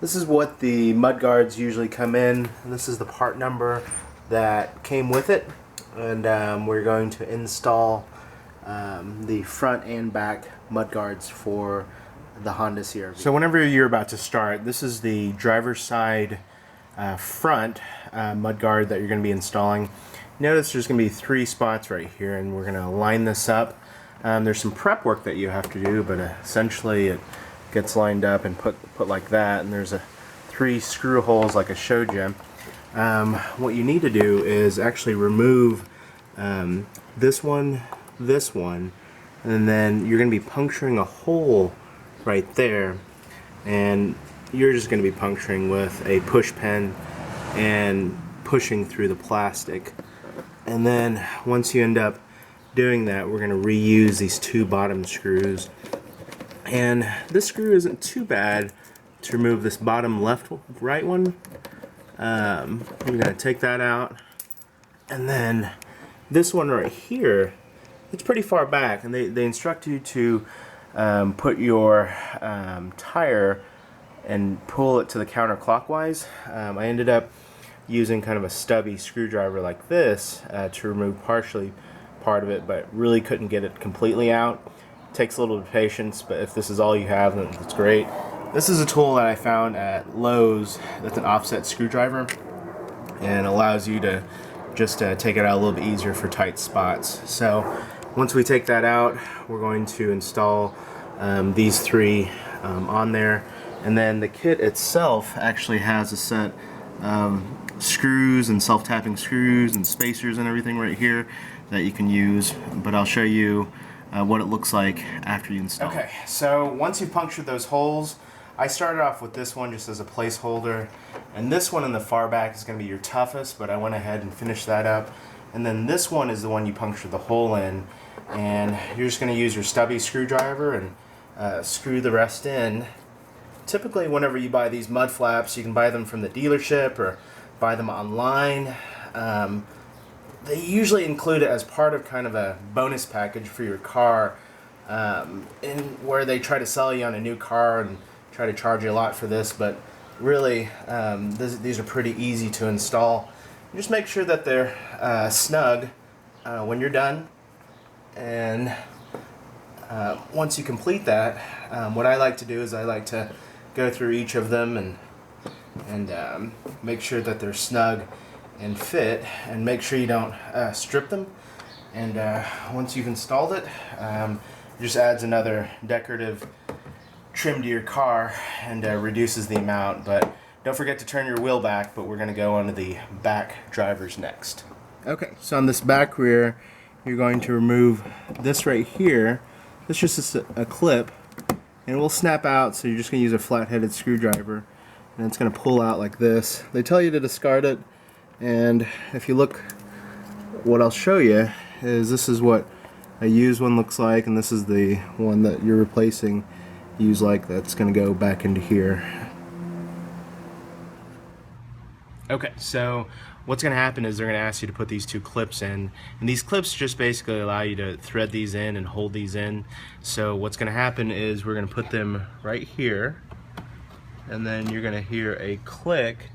This is what the mud guards usually come in. This is the part number that came with it, and we're going to install the front and back mud guards for the Honda CR-V. So whenever you're about to start, this is the driver's side front mud guard that you're going to be installing. Notice there's going to be 3 spots right here, and we're going to line this up. There's some prep work that you have to do, but essentially it gets lined up and put like that, and there's 3 screw holes like I showed you. What you need to do is actually remove this one, and then you're going to be puncturing a hole right there, and you're just going to be puncturing with a push pen and pushing through the plastic. And then once you end up doing that, we're going to reuse these 2 bottom screws. And this screw isn't too bad to remove this bottom right one. We're going to take that out. And then this one right here, it's pretty far back, and they instruct you to put your tire and pull it to the counterclockwise. I ended up using kind of a stubby screwdriver like this to remove partially part of it, but really couldn't get it completely out. Takes a little bit of patience, but if this is all you have, then that's great. This is a tool that I found at Lowe's that's an offset screwdriver, and allows you to just take it out a little bit easier for tight spots. So once we take that out, we're going to install these 3 on there, and then the kit itself actually has a set of screws and self-tapping screws and spacers and everything right here that you can use, but I'll show you what it looks like after you install. Okay, so once you've punctured those holes, I started off with this one just as a placeholder, and this one in the far back is going to be your toughest, but I went ahead and finished that up. And then this one is the one you puncture the hole in, and you're just going to use your stubby screwdriver and screw the rest in. Typically whenever you buy these mud flaps, you can buy them from the dealership or buy them online. They usually include it as part of kind of a bonus package for your car, where they try to sell you on a new car and try to charge you a lot for this, but really these are pretty easy to install. Just make sure that they're snug when you're done, and once you complete that, what I like to do is I like to go through each of them and make sure that they're snug and fit, and make sure you don't strip them. And once you've installed it, it just adds another decorative trim to your car and reduces the amount. But don't forget to turn your wheel back, but we're going to go onto the back drivers next. Okay, so on this back rear, you're going to remove this right here. This just is a clip, and it will snap out, so you're just going to use a flat-headed screwdriver, and it's going to pull out like this. They tell you to discard it, and if you look, what I'll show you is this is what a used one looks like, and this is the one that you're replacing used like. That's going to go back into here. Okay, so what's going to happen is they're going to ask you to put these 2 clips in, and these clips just basically allow you to thread these in and hold these in. So what's going to happen is we're going to put them right here, and then you're going to hear a click,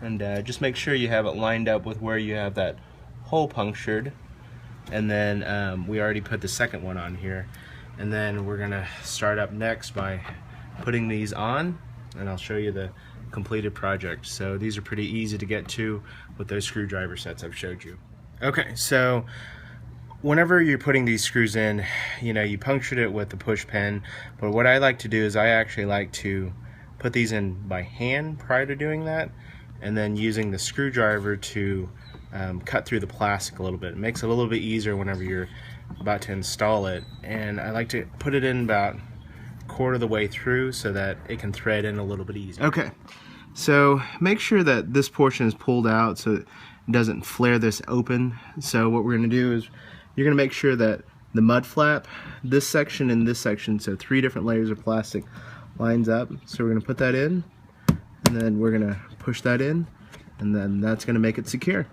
and just make sure you have it lined up with where you have that hole punctured. And then we already put the second one on here, and then we're going to start up next by putting these on, and I'll show you the completed project. So these are pretty easy to get to with those screwdriver sets I've showed you. Okay, so whenever you're putting these screws in, you punctured it with the push pen, but what I like to do is I actually like to put these in by hand prior to doing that, and then using the screwdriver to cut through the plastic a little bit. It makes it a little bit easier whenever you're about to install it, and I like to put it in about quarter of the way through so that it can thread in a little bit easier. Okay, so make sure that this portion is pulled out so it doesn't flare this open. So what we're going to do is you're going to make sure that the mud flap, this section and this section, so 3 different layers of plastic, lines up. So we're going to put that in, and then we're going to push that in, and then that's going to make it secure.